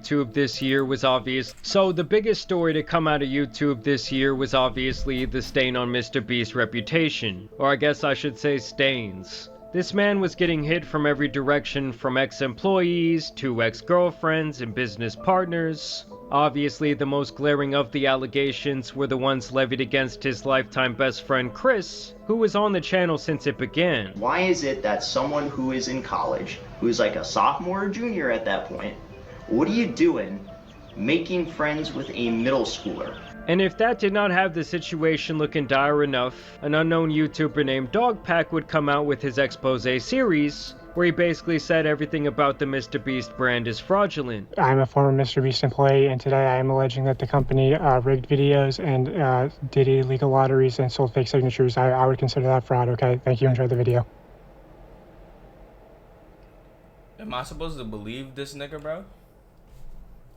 YouTube this year was obvious. So the biggest story to come out of YouTube this year was obviously the stain on MrBeast's reputation. Or I guess I should say stains. This man was getting hit from every direction, from ex-employees to ex-girlfriends and business partners. Obviously, the most glaring of the allegations were the ones levied against his lifetime best friend Chris, who was on the channel since it began. Why is it that someone who is in college, who's like a sophomore or junior at that point, what are you doing making friends with a middle schooler? And if that did not have the situation looking dire enough, an unknown YouTuber named Dogpack would come out with his expose series, where he basically said everything about the MrBeast brand is fraudulent. I'm a former MrBeast employee, and today I am alleging that the company rigged videos and did illegal lotteries and sold fake signatures. I would consider that fraud, okay? Thank you, enjoy the video. Am I supposed to believe this nigga, bro?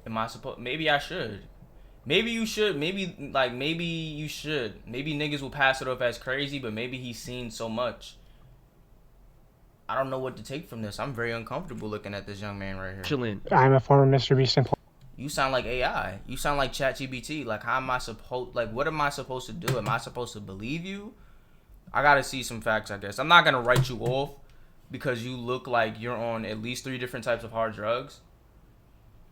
Am I supposed? Maybe I should. Maybe you should. Maybe you should. Maybe niggas will pass it off as crazy, but maybe he's seen so much. I don't know what to take from this. I'm very uncomfortable looking at this young man right here. I'm a former MrBeast employee. You sound like AI. You sound like ChatGPT. Like, how am I supposed? Like, what am I supposed to do? Am I supposed to believe you? I gotta see some facts, I guess. I'm not gonna write you off because you look like you're on at least 3 different types of hard drugs.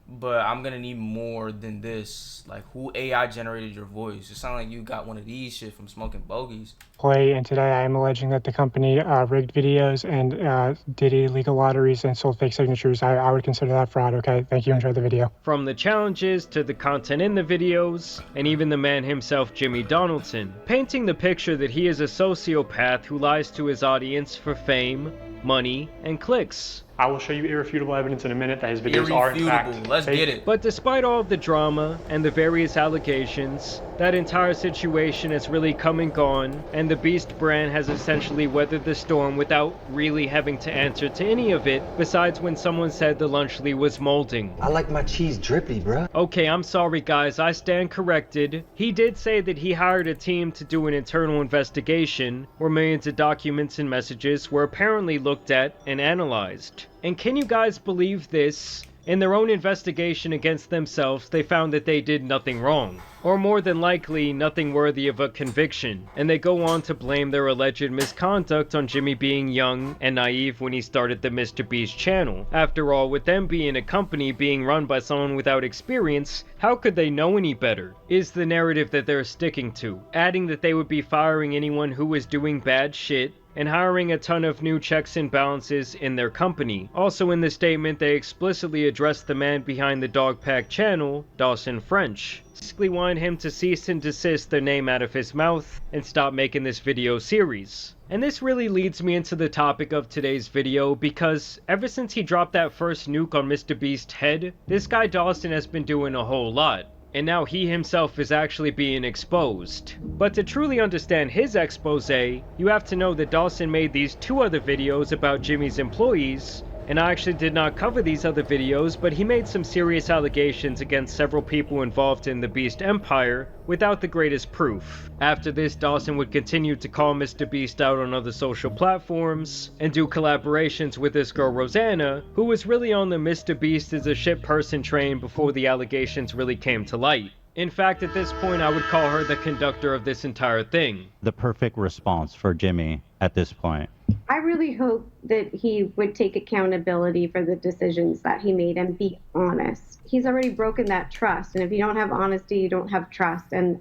But I'm gonna need more than this. Like, who AI generated your voice? It sounds like you got one of these shit from smoking bogeys. And today I am alleging that the company rigged videos and did illegal lotteries and sold fake signatures. I would consider that fraud, okay? Thank you, enjoy the video. From the challenges to the content in the videos, and even the man himself, Jimmy Donaldson, painting the picture that he is a sociopath who lies to his audience for fame, money, and clicks. I will show you irrefutable evidence in a minute that his videos are in fact. Let's get it. But despite all of the drama and the various allegations, that entire situation has really come and gone, and the Beast brand has essentially weathered the storm without really having to answer to any of it, besides when someone said the lunchly was molding. I like my cheese drippy, bruh. Okay, I'm sorry guys, I stand corrected. He did say that he hired a team to do an internal investigation, where millions of documents and messages were apparently looked at and analyzed. And can you guys believe this? In their own investigation against themselves, they found that they did nothing wrong. Or more than likely, nothing worthy of a conviction. And they go on to blame their alleged misconduct on Jimmy being young and naive when he started the MrBeast channel. After all, with them being a company being run by someone without experience, how could they know any better? Is the narrative that they're sticking to. Adding that they would be firing anyone who was doing bad shit, and hiring a ton of new checks and balances in their company. Also in the statement, they explicitly addressed the man behind the Dogpack channel, Dawson French, basically wanting him to cease and desist their name out of his mouth and stop making this video series. And this really leads me into the topic of today's video, because ever since he dropped that first nuke on MrBeast's head, this guy Dawson has been doing a whole lot. And now he himself is actually being exposed. But to truly understand his expose, you have to know that Dawson made these 2 other videos about Jimmy's employees, and I actually did not cover these other videos, but he made some serious allegations against several people involved in the Beast Empire without the greatest proof. After this, Dawson would continue to call MrBeast out on other social platforms and do collaborations with this girl Rosanna, who was really on the MrBeast is a shit person train before the allegations really came to light. In fact, at this point, I would call her the conductor of this entire thing. The perfect response for Jimmy at this point. I really hope that he would take accountability for the decisions that he made and be honest. He's already broken that trust, and if you don't have honesty, you don't have trust. And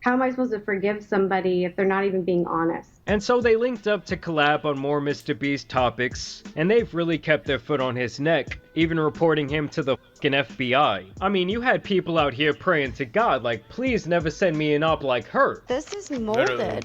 how am I supposed to forgive somebody if they're not even being honest? And so they linked up to collab on more MrBeast topics, and they've really kept their foot on his neck, even reporting him to the fucking FBI. I mean, you had people out here praying to God, like, please never send me an op like her. This is molded. Literally.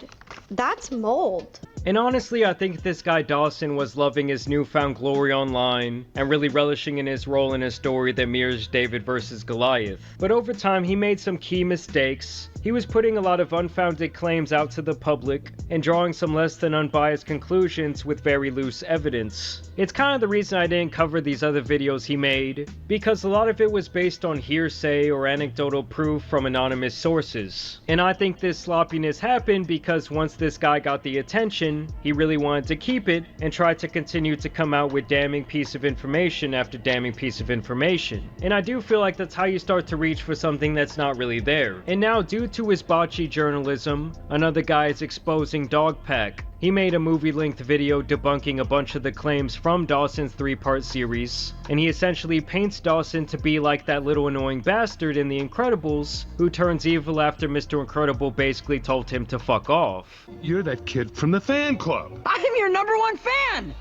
That's mold. And honestly, I think this guy Dawson was loving his newfound glory online and really relishing in his role in a story that mirrors David versus Goliath. But over time, he made some key mistakes. He was putting a lot of unfounded claims out to the public and drawing some less than unbiased conclusions with very loose evidence. It's kind of the reason I didn't cover these other videos he made, because a lot of it was based on hearsay or anecdotal proof from anonymous sources. And I think this sloppiness happened because once this guy got the attention, reason, he really wanted to keep it and tried to continue to come out with damning piece of information after damning piece of information. And I do feel like that's how you start to reach for something that's not really there. And now, due to his botchy journalism, another guy is exposing Dogpack. He made a movie-length video debunking a bunch of the claims from Dawson's 3-part series, and he essentially paints Dawson to be like that little annoying bastard in The Incredibles who turns evil after Mr. Incredible basically told him to fuck off. You're that kid from the fan club. I'm your #1 fan!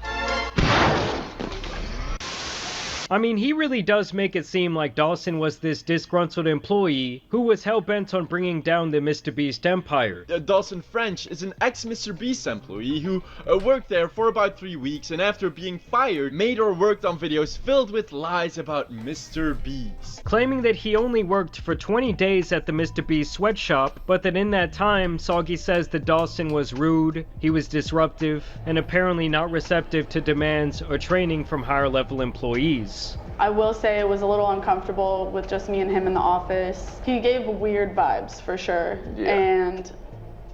I mean, he really does make it seem like Dawson was this disgruntled employee who was hell-bent on bringing down the Mr.Beast empire. Dawson French is an ex-Mr.Beast employee who worked there for about 3 weeks, and after being fired, made or worked on videos filled with lies about Mr.Beast. Claiming that he only worked for 20 days at the Mr.Beast sweatshop, but that in that time, Soggy says that Dawson was rude, he was disruptive, and apparently not receptive to demands or training from higher-level employees. I will say it was a little uncomfortable with just me and him in the office. He gave weird vibes for sure, and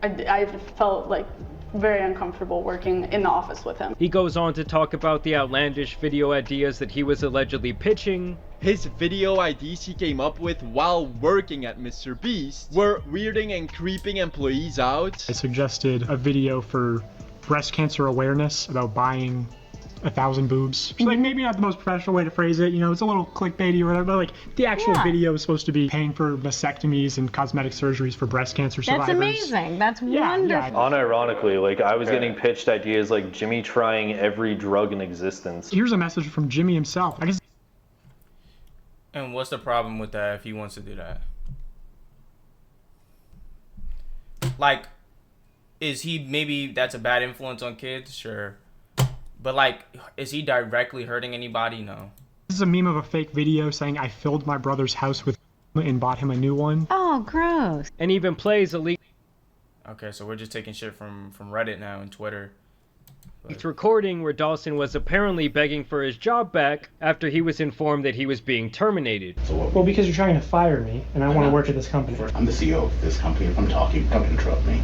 I felt like very uncomfortable working in the office with him. He goes on to talk about the outlandish video ideas that he was allegedly pitching. His video ideas he came up with while working at Mr.Beast were weirding and creeping employees out. I suggested a video for breast cancer awareness about buying 1,000 boobs. Which, like, maybe not the most professional way to phrase it, you know, it's a little clickbaity or whatever, but like the actual video is supposed to be paying for mastectomies and cosmetic surgeries for breast cancer survivors. That's amazing. That's wonderful. Yeah. Unironically, like, I was getting pitched ideas like Jimmy trying every drug in existence. Here's a message from Jimmy himself. I guess. And what's the problem with that if he wants to do that? Like, is he, maybe that's a bad influence on kids? Sure. But, like, is he directly hurting anybody? No. This is a meme of a fake video saying I filled my brother's house with and bought him a new one. Oh, gross. And even plays a leaked Okay, so we're just taking shit from Reddit now and Twitter. recording where Dawson was apparently begging for his job back after he was informed that he was being terminated. Well, because you're trying to fire me, and I want to work at this company. I'm the CEO of this company. If I'm talking, don't interrupt me.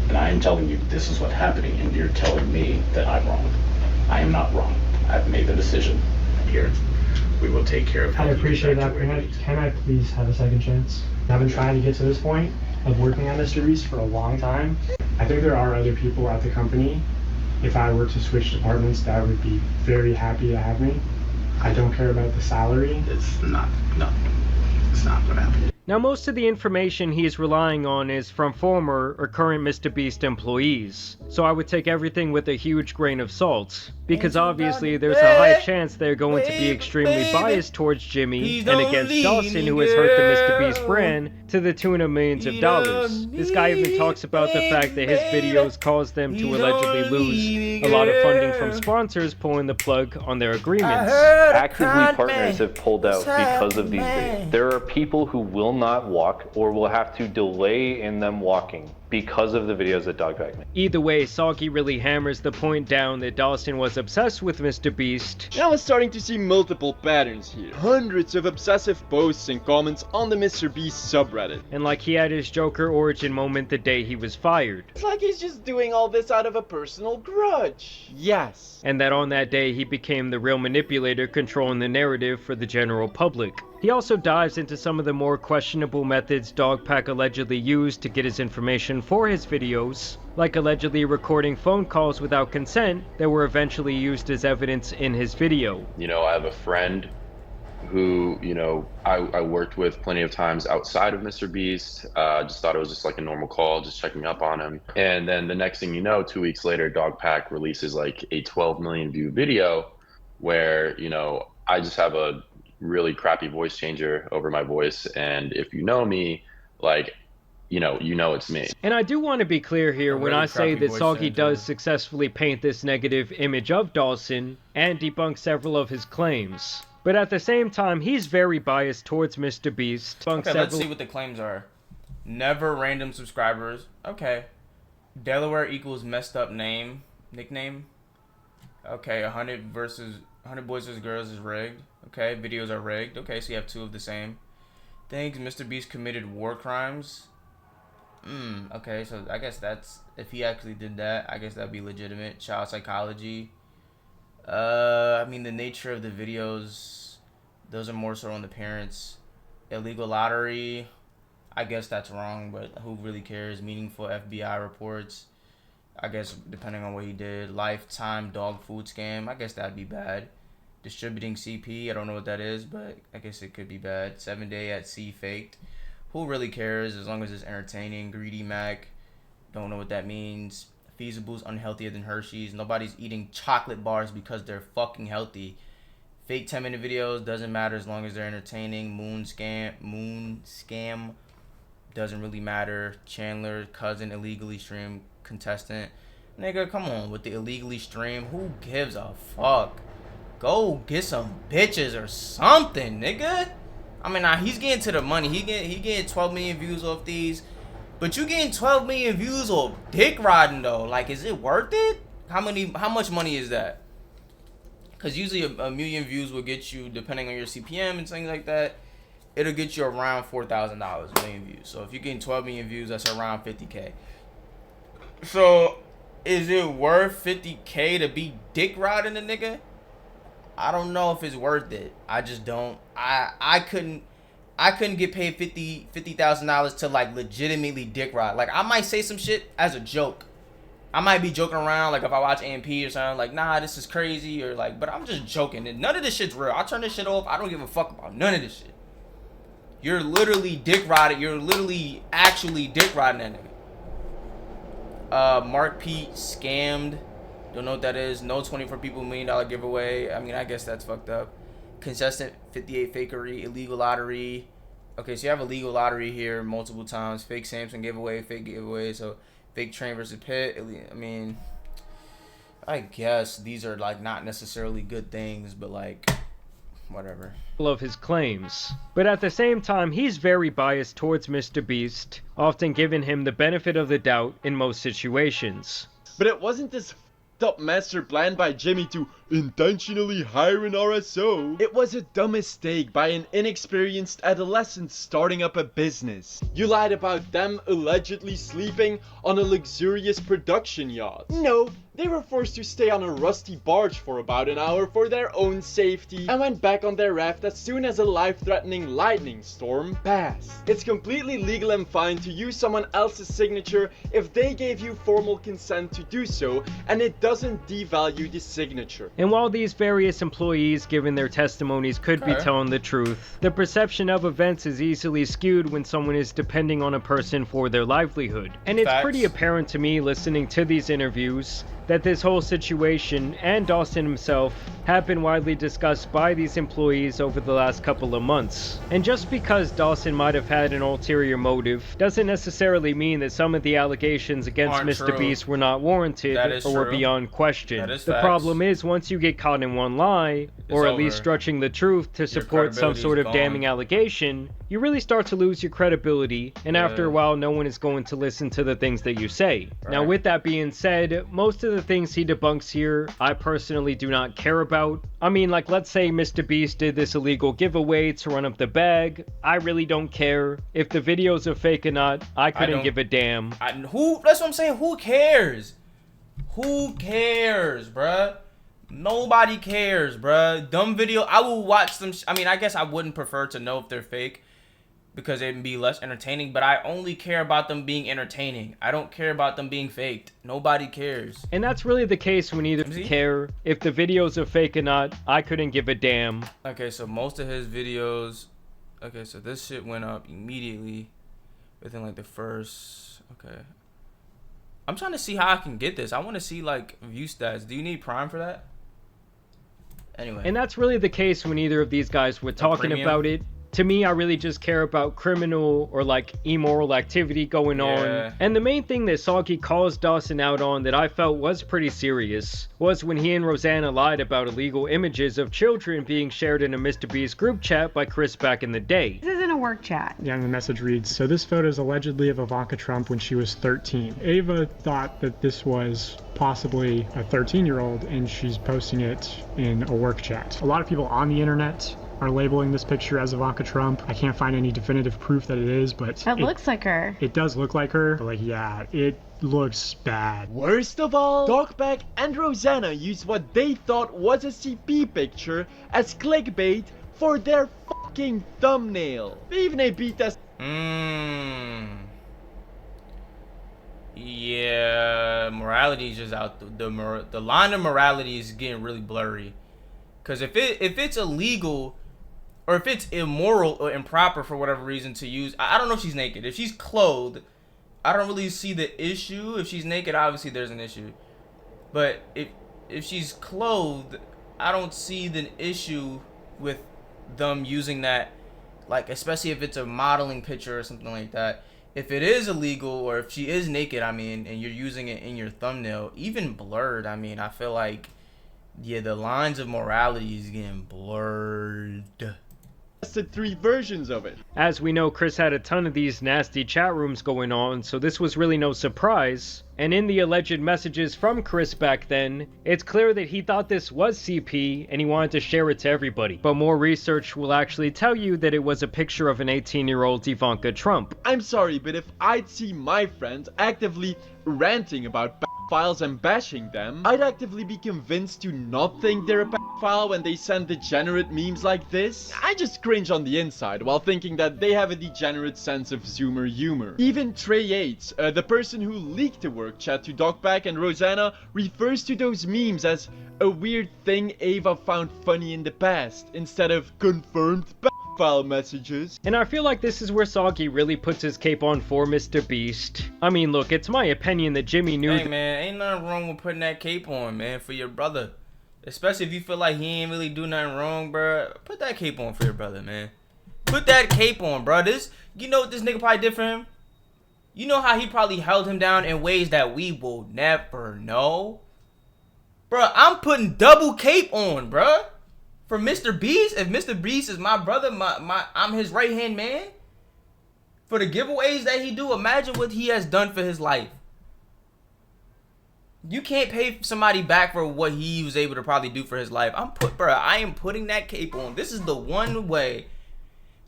And I am telling you this is what's happening, and you're telling me that I'm wrong. I am not wrong. I've made the decision. Here, we will take care of it. I appreciate that. Can I please have a second chance? I've been trying to get to this point of working on Mr.Beast for a long time. I think there are other people at the company, if I were to switch departments, that would be very happy to have me. I don't care about the salary. It's not what happened. Now, most of the information he is relying on is from former or current Mr.Beast employees, so I would take everything with a huge grain of salt, because obviously there's a high chance they're going to be extremely biased towards Jimmy and against Dawson, who has hurt the Mr.Beast brand to the tune of millions of dollars. This guy even talks about the fact that his videos caused them to allegedly lose a lot of funding from sponsors pulling the plug on their agreements. Actively, partners have pulled out because of these videos. There are people who will not walk or will have to delay in them walking because of the videos that Dogpack made. Either way, Soggy really hammers the point down that Dawson was obsessed with Mr. Beast. And I was starting to see multiple patterns here. Hundreds of obsessive posts and comments on the Mr.Beast subreddit. And like he had his Joker origin moment the day he was fired. It's like he's just doing all this out of a personal grudge. Yes. And that on that day he became the real manipulator controlling the narrative for the general public. He also dives into some of the more questionable methods Dogpack allegedly used to get his information for his videos, like allegedly recording phone calls without consent that were eventually used as evidence in his video. You know, I have a friend who, you know, I worked with plenty of times outside of Mr.Beast. Just thought it was just like a normal call, just checking up on him. And then the next thing you know, 2 weeks later, Dogpack releases like a 12 million view video where, you know, I just have a really crappy voice changer over my voice, and if you know me, like, you know it's me. And I do want to be clear here when I say that Soggy does successfully paint this negative image of Dawson and debunk several of his claims. But at the same time, he's very biased towards Mr. Beast. Okay, let's see what the claims are. Never random subscribers. Okay. Delaware equals messed up nickname. Okay, 100 boys vs girls is rigged. Okay, videos are rigged. Okay, so you have two of the same things. Mr. Beast committed war crimes. Okay, so I guess that's, if he actually did that, I guess that'd be legitimate. Child psychology. I mean, the nature of the videos, those are more so on the parents. Illegal lottery, I guess that's wrong, but who really cares? Meaningful FBI reports, I guess depending on what he did. Lifetime dog food scam, I guess that'd be bad. Distributing CP, I don't know what that is, but I guess it could be bad. 7-day at sea faked. Who really cares as long as it's entertaining? Greedy Mac, don't know what that means. Feasible's unhealthier than Hershey's. Nobody's eating chocolate bars because they're fucking healthy. Fake 10-minute videos, doesn't matter as long as they're entertaining. Moon scam, doesn't really matter. Chandler, cousin, illegally stream contestant. Nigga, come on with the illegally stream. Who gives a fuck? Go get some bitches or something, nigga. I mean, nah, he's getting to the money. He getting 12 million views off these. But you getting 12 million views off dick riding though. Like, is it worth it? How much money is that? Because usually a million views will get you, depending on your CPM and things like that, it'll get you around $4,000 a million views. So if you're getting 12 million views, that's around 50K. So is it worth 50K to be dick riding a nigga? I don't know if it's worth it. I just don't. I couldn't get paid $50,000 to like legitimately dick ride. Like, I might say some shit as a joke. I might be joking around, like if I watch AMP or something, like, nah, this is crazy, or like, but I'm just joking. And none of this shit's real. I turn this shit off. I don't give a fuck about none of this shit. You're literally dick riding. You're literally actually dick riding that nigga. Mark Pete scammed. Don't know what that is. No 24 people $1 million giveaway. I mean, I guess that's fucked up. Consistent 58 fakery. Illegal lottery. Okay, so you have illegal lottery here multiple times. Fake Samsung giveaway. Fake giveaway. So fake train versus Pitt. I mean, I guess these are like not necessarily good things, but like, whatever. Of his claims. But at the same time, he's very biased towards Mr.Beast, often giving him the benefit of the doubt in most situations. But it wasn't this up master plan by Jimmy to intentionally hire an RSO. It was a dumb mistake by an inexperienced adolescent starting up a business. You lied about them allegedly sleeping on a luxurious production yacht. No, they were forced to stay on a rusty barge for about an hour for their own safety and went back on their raft as soon as a life-threatening lightning storm passed. It's completely legal and fine to use someone else's signature if they gave you formal consent to do so, and it doesn't devalue the signature. And while these various employees giving their testimonies could be telling the truth, the perception of events is easily skewed when someone is depending on a person for their livelihood. And it's pretty apparent to me listening to these interviews that this whole situation and Dawson himself have been widely discussed by these employees over the last couple of months. And just because Dawson might have had an ulterior motive doesn't necessarily mean that some of the allegations against Mr.Beast were not warranted or were beyond question. The problem is, once you get caught in one lie, or at least stretching the truth to support some sort of damning allegation, you really start to lose your credibility, and after a while no one is going to listen to the things that you say. Now with that being said, most of the things he debunks here, I personally do not care about. I mean, like, let's say Mr.Beast did this illegal giveaway to run up the bag. I really don't care. If the videos are fake or not, I couldn't give a damn. That's what I'm saying. Who cares? Who cares, bruh? Nobody cares, bruh. Dumb video. I will watch them. I mean, I guess I wouldn't prefer to know if they're fake, because it'd be less entertaining, but I only care about them being entertaining. I don't care about them being faked. Nobody cares. And that's really the case when either care. If the videos are fake or not, I couldn't give a damn. Okay, so most of his videos... Okay, so this shit went up immediately within like the first... Okay. I'm trying to see how I can get this. I want to see like view stats. Do you need Prime for that? Anyway. And that's really the case when either of these guys were talking about it. To me, I really just care about criminal or like immoral activity going on. And the main thing that Soggy calls Dawson out on that I felt was pretty serious was when he and Rosanna lied about illegal images of children being shared in a Mr.Beast group chat by Chris back in the day. This isn't a work chat. Yeah, and the message reads, so this photo is allegedly of Ivanka Trump when she was 13. Ava thought that this was possibly a 13-year-old and she's posting it in a work chat. A lot of people on the internet are labeling this picture as Ivanka Trump. I can't find any definitive proof that it is, but It looks like her. It does look like her, but like, yeah, it looks bad. Worst of all, Dogback and Rosanna used what they thought was a CP picture as clickbait for their fucking thumbnail. They even a beat us. Yeah, morality is just out. The line of morality is getting really blurry. Cause if it's illegal, or if it's immoral or improper for whatever reason to use, I don't know if she's naked. If she's clothed, I don't really see the issue. If she's naked, obviously there's an issue. But if she's clothed, I don't see the issue with them using that, like, especially if it's a modeling picture or something like that. If it is illegal, or if she is naked, I mean, and you're using it in your thumbnail, even blurred, I mean, I feel like, yeah, the lines of morality is getting blurred. 3 versions of it. As we know, Chris had a ton of these nasty chat rooms going on, so this was really no surprise. And in the alleged messages from Chris back then, it's clear that he thought this was CP and he wanted to share it to everybody. But more research will actually tell you that it was a picture of an 18-year-old Ivanka Trump. I'm sorry, but if I'd see my friends actively ranting about pedophiles and bashing them, I'd actively be convinced to not think they're a pedophile when they send degenerate memes like this. I just cringe on the inside while thinking that they have a degenerate sense of Zoomer humor. Even Trey Yates, the person who leaked the work chat to Dogback and Rosanna, refers to those memes as a weird thing Ava found funny in the past, instead of confirmed pedophile messages. And I feel like this is where Soggy really puts his cape on for Mr.Beast. I mean, look, it's my opinion that Jimmy knew. Hey man, ain't nothing wrong with putting that cape on, man, for your brother. Especially if you feel like he ain't really do nothing wrong, bro. Put that cape on for your brother, man. Put that cape on, bro. You know what this nigga probably did for him? You know how he probably held him down in ways that we will never know? Bro, I'm putting double cape on, bro. For Mr.Beast. If Mr.Beast is my brother, I'm his right-hand man. For the giveaways that he do, imagine what he has done for his life. You can't pay somebody back for what he was able to probably do for his life. I am putting that cape on. This is the one way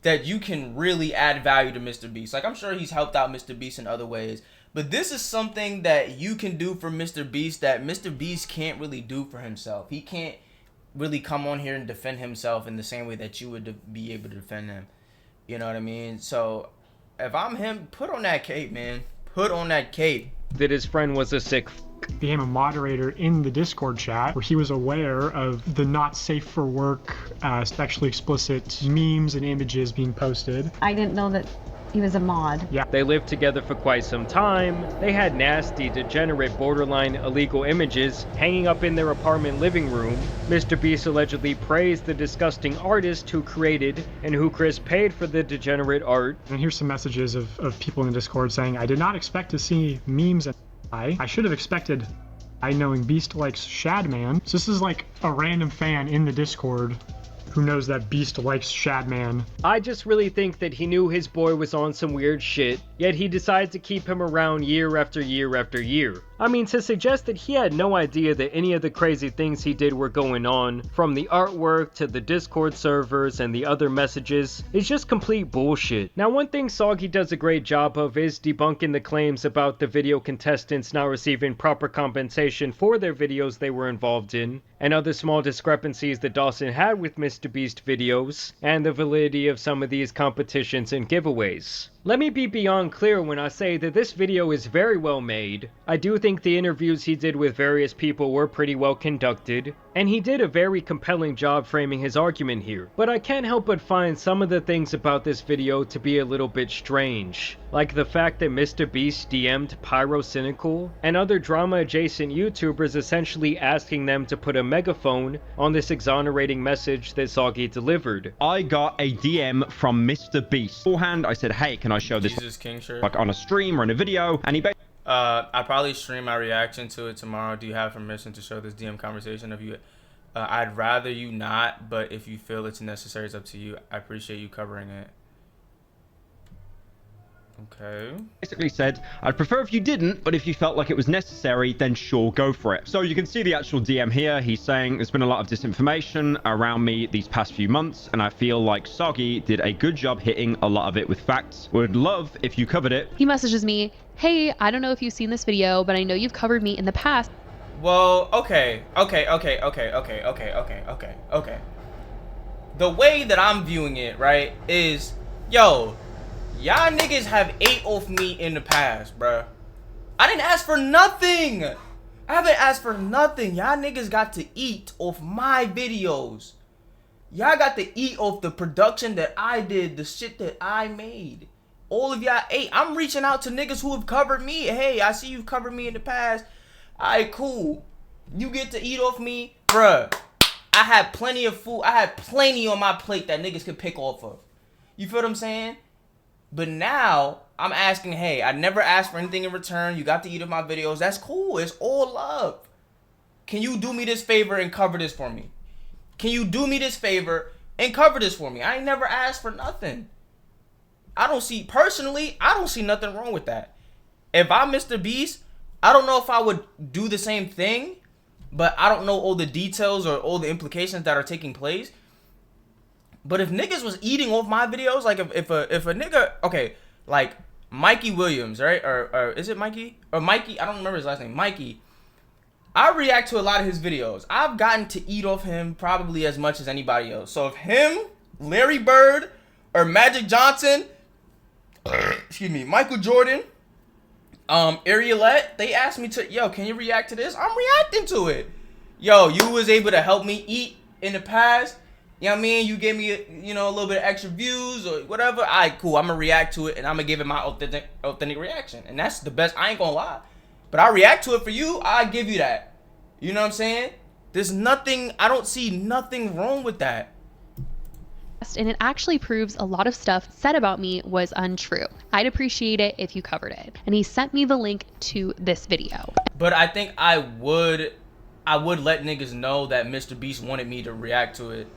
that you can really add value to Mr.Beast. Like, I'm sure he's helped out Mr.Beast in other ways, but this is something that you can do for Mr.Beast that Mr.Beast can't really do for himself. He can't really come on here and defend himself in the same way that you would be able to defend him. You know what I mean? So, if I'm him, put on that cape, man. Put on that cape. That his friend was a sick became a moderator in the Discord chat where he was aware of the not safe for work, sexually explicit memes and images being posted. I didn't know that he was a mod. Yeah. They lived together for quite some time. They had nasty, degenerate, borderline illegal images hanging up in their apartment living room. Mr.Beast allegedly praised the disgusting artist who created and who Chris paid for the degenerate art. And here's some messages of people in the Discord saying, I did not expect to see memes and I should have expected knowing Beast likes Shadman. So this is like a random fan in the Discord who knows that Beast likes Shadman. I just really think that he knew his boy was on some weird shit, yet he decided to keep him around year after year after year. I mean, to suggest that he had no idea that any of the crazy things he did were going on, from the artwork to the Discord servers and the other messages, is just complete bullshit. Now, one thing Soggy does a great job of is debunking the claims about the video contestants not receiving proper compensation for their videos they were involved in, and other small discrepancies that Dawson had with Mr.Beast videos, and the validity of some of these competitions and giveaways. Let me be beyond clear when I say that this video is very well made. I do think the interviews he did with various people were pretty well conducted, and he did a very compelling job framing his argument here. But I can't help but find some of the things about this video to be a little bit strange. Like the fact that Mr.Beast DM'd Pyrocynical and other drama-adjacent YouTubers essentially asking them to put a megaphone on this exonerating message that Soggy delivered. I got a DM from Mr.Beast. Beforehand, I said, hey, can I show this Jesus King shirt, like on a stream or in a video? And he basically I'll probably stream my reaction to it tomorrow. Do you have permission to show this DM conversation of you? I'd rather you not, but if you feel it's necessary, it's up to you. I appreciate you covering it. Okay. Basically said, I'd prefer if you didn't, but if you felt like it was necessary, then sure, go for it. So you can see the actual DM here. He's saying there's been a lot of disinformation around me these past few months, and I feel like Soggy did a good job hitting a lot of it with facts. Would love if you covered it. He messages me, hey, I don't know if you've seen this video, but I know you've covered me in the past. Well, okay. The way that I'm viewing it, right, is, yo, y'all niggas have ate off me in the past, bruh. I didn't ask for nothing. I haven't asked for nothing. Y'all niggas got to eat off my videos. Y'all got to eat off the production that I did, the shit that I made. All of y'all ate. I'm reaching out to niggas who have covered me. Hey, I see you've covered me in the past. Alright, cool. You get to eat off me, bruh. I had plenty of food. I had plenty on my plate that niggas could pick off of. You feel what I'm saying? But now, I'm asking, hey, I never asked for anything in return. You got to eat of my videos. That's cool. It's all love. Can you do me this favor and cover this for me? Can you do me this favor and cover this for me? I ain't never asked for nothing. Personally, I don't see nothing wrong with that. If I'm Mr. Beast, I don't know if I would do the same thing, but I don't know all the details or all the implications that are taking place. But if niggas was eating off my videos, like if a nigga, okay, like Mikey Williams, right? Or is it Mikey? Or Mikey, I don't remember his last name. Mikey. I react to a lot of his videos. I've gotten to eat off him probably as much as anybody else. So if him, Larry Bird, or Magic Johnson, excuse me, Michael Jordan, Arielette, they asked me to, yo, can you react to this? I'm reacting to it. Yo, you was able to help me eat in the past. You know what I mean? You gave me, a little bit of extra views or whatever. All right, cool. I'm going to react to it, and I'm going to give it my authentic reaction. And that's the best. I ain't going to lie. But I react to it for you. I give you that. You know what I'm saying? There's nothing, I don't see nothing wrong with that. And it actually proves a lot of stuff said about me was untrue. I'd appreciate it if you covered it. And he sent me the link to this video. But I think I would let niggas know that Mr. Beast wanted me to react to it.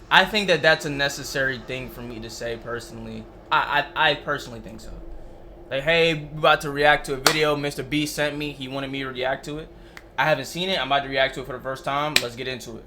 I think that that's a necessary thing for me to say personally. I personally think so. Like, hey, we about to react to a video Mr. Beast sent me. He wanted me to react to it. I haven't seen it. I'm about to react to it for the first time. Let's get into it.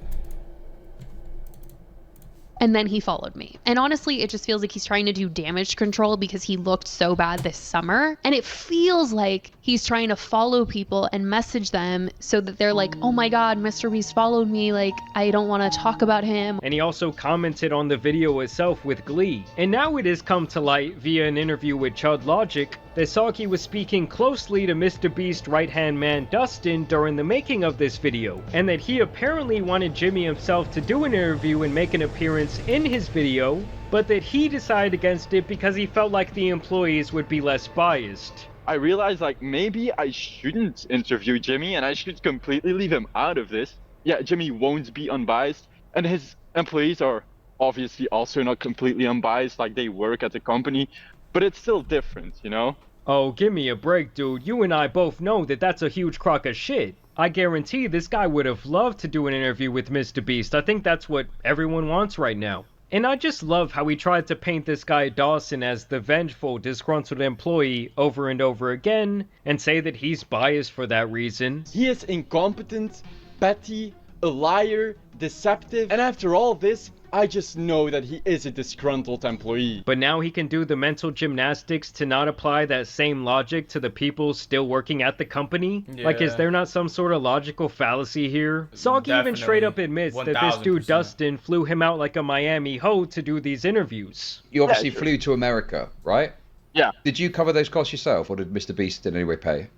And then he followed me. And honestly, it just feels like he's trying to do damage control because he looked so bad this summer. And it feels like he's trying to follow people and message them so that they're like, oh my God, Mr. Beast followed me. Like, I don't want to talk about him. And he also commented on the video itself with glee. And now it has come to light via an interview with Chud Logic that Saki was speaking closely to Mr. Beast's right-hand man Dustin during the making of this video, and that he apparently wanted Jimmy himself to do an interview and make an appearance in his video, but that he decided against it because he felt like the employees would be less biased. I realized, like, maybe I shouldn't interview Jimmy and I should completely leave him out of this. Yeah, Jimmy won't be unbiased, and his employees are obviously also not completely unbiased, like they work at the company, but it's still different, you know? Oh, give me a break, dude. You and I both know that that's a huge crock of shit. I guarantee this guy would have loved to do an interview with Mr. Beast. I think that's what everyone wants right now. And I just love how he tried to paint this guy Dawson as the vengeful, disgruntled employee over and over again, and say that he's biased for that reason. He is incompetent, petty, a liar, deceptive, and after all this, I just know that he is a disgruntled employee. But now he can do the mental gymnastics to not apply that same logic to the people still working at the company? Yeah. Like, is there not some sort of logical fallacy here? Saki even straight up admits that this dude Dustin flew him out like a Miami hoe to do these interviews. You obviously flew to America, right? Yeah. Did you cover those costs yourself, or did Mr. Beast in any way pay?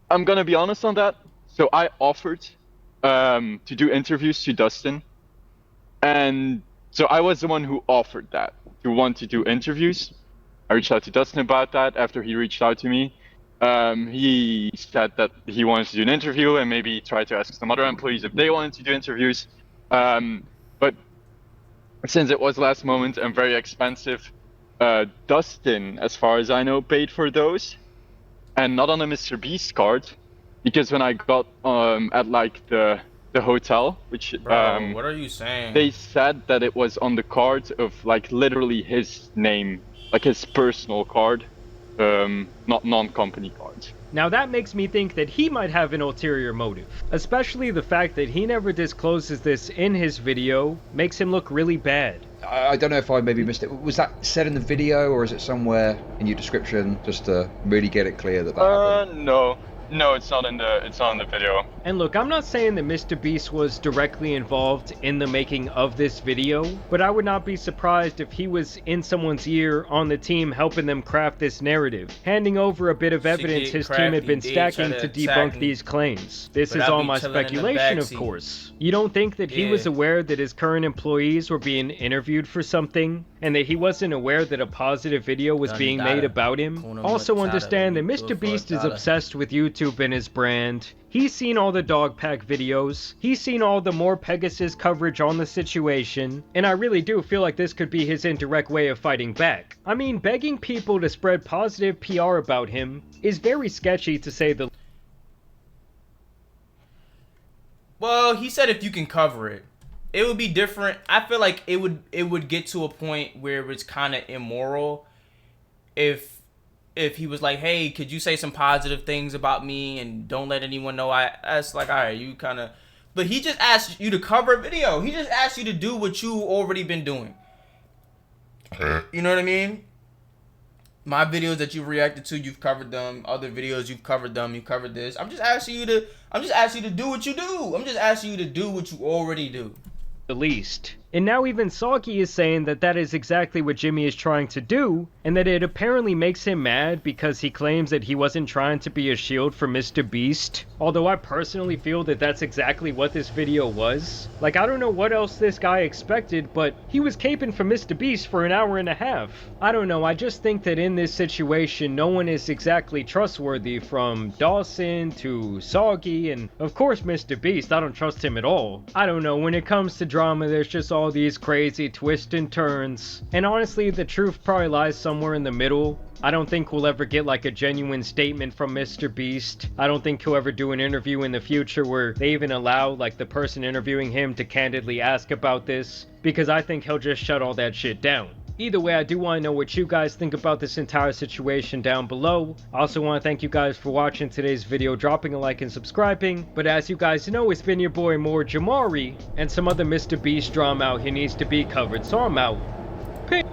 I'm gonna be honest on that. So I offered to do interviews to Dustin. And so I was the one who offered that, to want to do interviews. I reached out to Dustin about that after he reached out to me. He said that he wanted to do an interview and maybe try to ask some other employees if they wanted to do interviews. But since it was last moment and very expensive, Dustin, as far as I know, paid for those. And not on a Mr. Beast card, because when I got at like the the hotel, which Bro, what are you saying? they said that it was on the card of like literally his name, like his personal card, not non-company cards. Now that makes me think that he might have an ulterior motive, especially the fact that he never discloses this in his video makes him look really bad. I don't know if I maybe missed it. Was that said in the video, or is it somewhere in your description, just to really get it clear that happened? No, it's not in the video. And look, I'm not saying that Mr.Beast was directly involved in the making of this video, but I would not be surprised if he was in someone's ear on the team helping them craft this narrative, handing over a bit of evidence his team had been stacking to debunk these claims. This is all my speculation, of course. You don't think that he was aware that his current employees were being interviewed for something, and that he wasn't aware that a positive video was being made about him? Also understand that Mr.Beast is obsessed with YouTube and his brand. He's seen all the dog pack videos, he's seen all the more Pegasus coverage on the situation, and I really do feel like this could be his indirect way of fighting back. I mean, begging people to spread positive PR about him is very sketchy to say the... Well, he said if you can cover it. It would be different. I feel like it would get to a point where it's kind of immoral if he was like, hey, could you say some positive things about me and don't let anyone know that's like, all right, you kind of, but he just asked you to cover a video. He just asked you to do what you already been doing. You know what I mean? My videos that you reacted to, you've covered them. Other videos, you've covered them. You covered this. I'm just asking you to do what you do. I'm just asking you to do what you already do. The least. And now even Soggy is saying that that is exactly what Jimmy is trying to do, and that it apparently makes him mad because he claims that he wasn't trying to be a shield for Mr.Beast. Although I personally feel that that's exactly what this video was. Like, I don't know what else this guy expected, but he was caping for Mr.Beast for an hour and a half. I don't know, I just think that in this situation, no one is exactly trustworthy, from Dawson to Soggy, and of course Mr.Beast. I don't trust him at all. I don't know, when it comes to drama, there's just all these crazy twists and turns, and honestly the truth probably lies somewhere in the middle. I don't think we'll ever get like a genuine statement from Mr.Beast. I don't think he'll ever do an interview in the future where they even allow like the person interviewing him to candidly ask about this, because I think he'll just shut all that shit down. Either way, I do want to know what you guys think about this entire situation down below. I also want to thank you guys for watching today's video, dropping a like and subscribing. But as you guys know, it's been your boy More Jamari, and some other Mr.Beast drama out here needs to be covered, so I'm out. Peace.